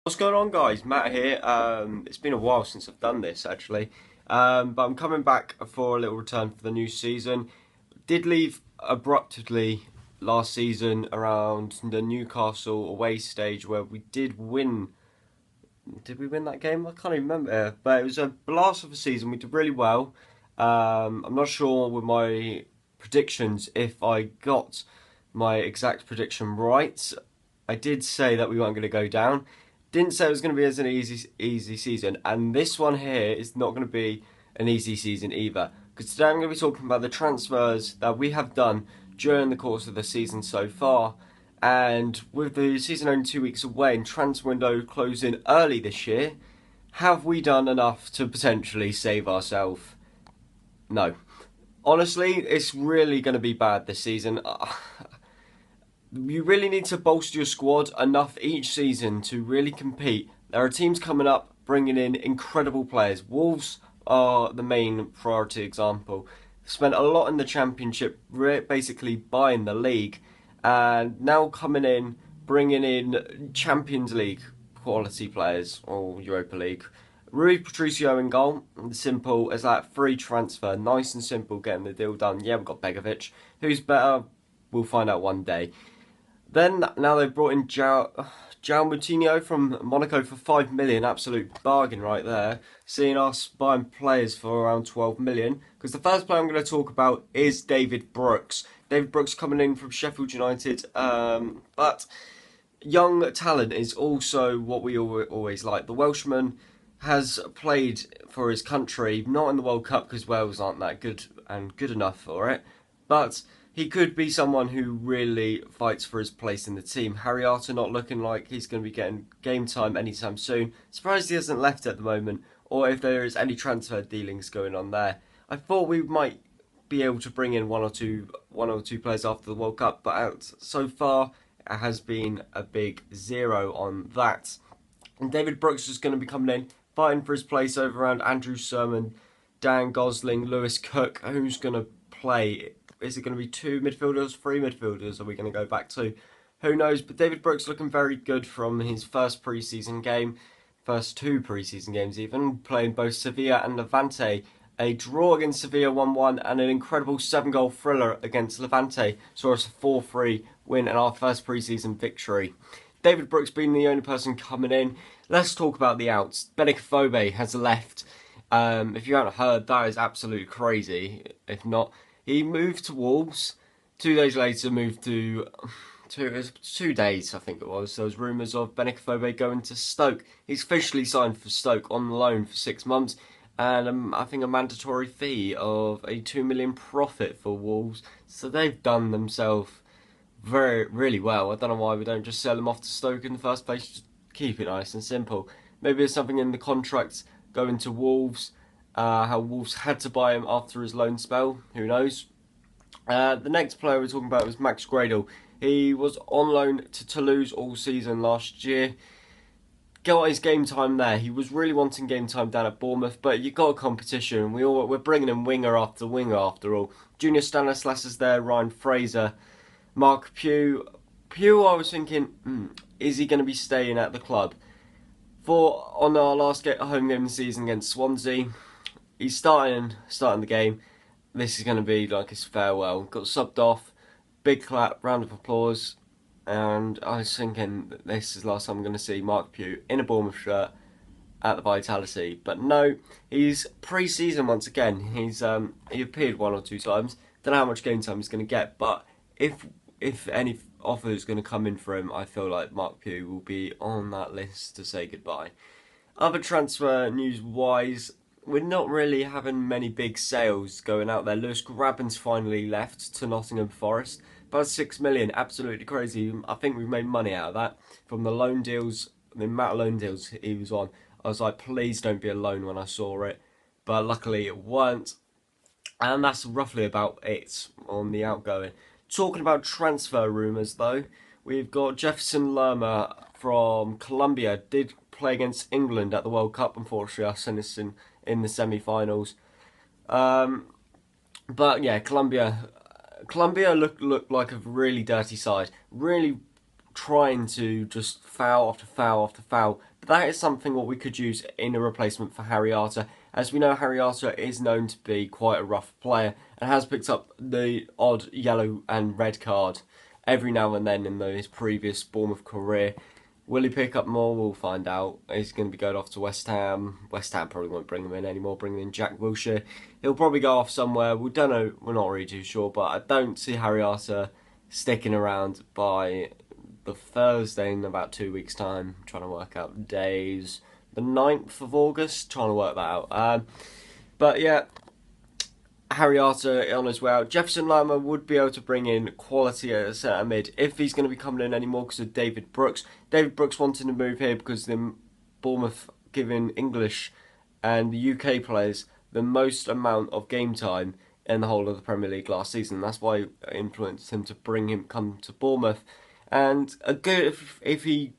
What's going on, guys? Matt here. It's been a while since I've done this, actually, but I'm coming back for a little return for the new season. Did leave abruptly last season around the Newcastle away stage where we did win. Did we win that game? I can't even remember, but it was a blast of a season. We did really well. I'm not sure with my predictions if I got my exact prediction right. I did say that we weren't going to go down. Didn't say it was going to be as an easy season, and this one here is not going to be an easy season either. Because today I'm going to be talking about the transfers that we have done during the course of the season so far. And with the season only 2 weeks away and transfer window closing early this year, have we done enough to potentially save ourselves? No. Honestly, it's really going to be bad this season. You really need to bolster your squad enough each season to really compete. There are teams coming up bringing in incredible players. Wolves are the main priority example. Spent a lot in the Championship, basically buying the league, and now coming in, bringing in Champions League quality players or Europa League. Rui Patricio in goal, simple as that, free transfer, nice and simple, getting the deal done. Yeah, we've got Begovic. Who's better? We'll find out one day. Then now they've brought in João Moutinho from Monaco for 5 million, absolute bargain right there. Seeing us buying players for around 12 million. Because the first player I'm going to talk about is David Brooks. David Brooks coming in from Sheffield United, but young talent is also what we always like. The Welshman has played for his country, not in the World Cup because Wales aren't that good and good enough for it, but he could be someone who really fights for his place in the team. Harry Arter not looking like he's going to be getting game time anytime soon. Surprised he hasn't left at the moment, or if there is any transfer dealings going on there. I thought we might be able to bring in one or two players after the World Cup, but so far it has been a big zero on that. And David Brooks is going to be coming in, fighting for his place over around Andrew Sermon, Dan Gosling, Lewis Cook. Who's going to play? Is it going to be two midfielders, three midfielders? Are we going to go back to? Who knows? But David Brooks looking very good from his first pre-season game, first two pre-season games even, playing both Sevilla and Levante. A draw against Sevilla 1-1 and an incredible 7-goal thriller against Levante saw us a 4-3 win and our first pre-season victory. David Brooks being the only person coming in. Let's talk about the outs. Benik has left. If you haven't heard, that is absolutely crazy. If not, he moved to Wolves. 2 days later, moved to 2 days, I think it was. There was rumours of Benik going to Stoke. He's officially signed for Stoke on loan for 6 months, and I think a mandatory fee of a 2 million profit for Wolves. So they've done themselves really well. I don't know why we don't just sell him off to Stoke in the first place. Just keep it nice and simple. Maybe there's something in the contract going to Wolves. How Wolves had to buy him after his loan spell. Who knows? The next player we're talking about was Max Gradel. He was on loan to Toulouse all season last year. Got his game time there. He was really wanting game time down at Bournemouth, but you got a competition. We're bringing in winger after winger after all. Junior Stanislas is there. Ryan Fraser. Mark Pugh. Pugh, I was thinking, is he going to be staying at the club? On our last home game of the season against Swansea, he's starting the game. This is going to be like his farewell. Got subbed off. Big clap, round of applause. And I was thinking that this is the last time I'm going to see Mark Pugh in a Bournemouth shirt at the Vitality. But no, he's pre-season once again. He appeared one or two times. Don't know how much game time he's going to get, but if any offer is going to come in for him, I feel like Mark Pugh will be on that list to say goodbye. Other transfer news wise, we're not really having many big sales going out there. Lewis Grabban's finally left to Nottingham Forest. About 6 million, absolutely crazy. I think we've made money out of that from the loan deals, the amount of loan deals he was on. I was like, please don't be a loan when I saw it, but luckily it weren't. And that's roughly about it on the outgoing. Talking about transfer rumours though, we've got Jefferson Lerma from Colombia. Did play against England at the World Cup, unfortunately. I sent this in the semi-finals. But yeah, Colombia looked like a really dirty side. Really trying to just foul after foul after foul. But that is something what we could use in a replacement for Harry Arter. As we know, Harry Arter is known to be quite a rough player and has picked up the odd yellow and red card every now and then in his previous Bournemouth career. Will he pick up more? We'll find out. He's going to be going off to West Ham. West Ham probably won't bring him in anymore, bringing in Jack Wilshere. He'll probably go off somewhere. We don't know. We're not really too sure, but I don't see Harry Arter sticking around by the Thursday in about 2 weeks' time. I'm trying to work out days. The 9th of August, trying to work that out. But yeah, Harry Arter on his way out. Jefferson Lerma would be able to bring in quality at centre mid if he's going to be coming in anymore because of David Brooks. David Brooks wanted to move here because the Bournemouth giving English and the UK players the most amount of game time in the whole of the Premier League last season. That's why it influenced him to come to Bournemouth. And if he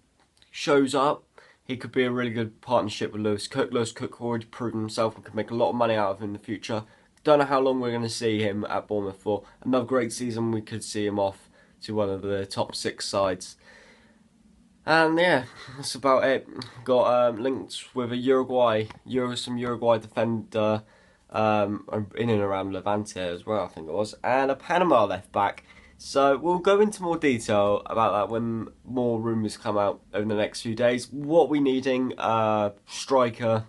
shows up, he could be a really good partnership with Lewis Cook. Lewis Cook already proven himself and could make a lot of money out of him in the future. Don't know how long we're going to see him at Bournemouth for. Another great season, we could see him off to one of the top 6 sides. And yeah, that's about it. Got linked with some Uruguay defender in and around Levante as well, I think it was, and a Panama left back. So we'll go into more detail about that when more rumours come out over the next few days. What we're needing, striker,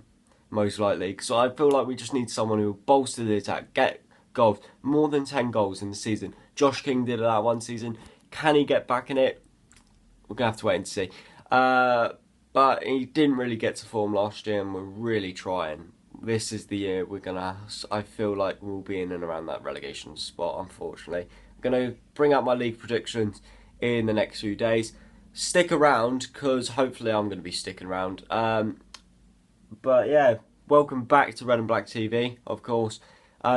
most likely, because I feel like we just need someone who will bolster the attack, get goals, more than 10 goals in the season. Josh King did that one season. Can he get back in it? We're going to have to wait and see. But he didn't really get to form last year, and we're really trying. This is the year I feel like we'll be in and around that relegation spot, unfortunately. I'm going to bring out my league predictions in the next few days. Stick around, because hopefully I'm going to be sticking around. But yeah, welcome back to Red and Black TV, of course.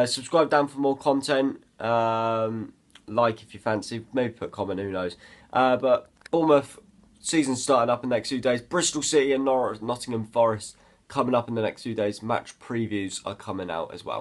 Subscribe down for more content. Like if you fancy, maybe put a comment, who knows. But Bournemouth season starting up in the next few days. Bristol City and Nottingham Forest coming up in the next few days. Match previews are coming out as well.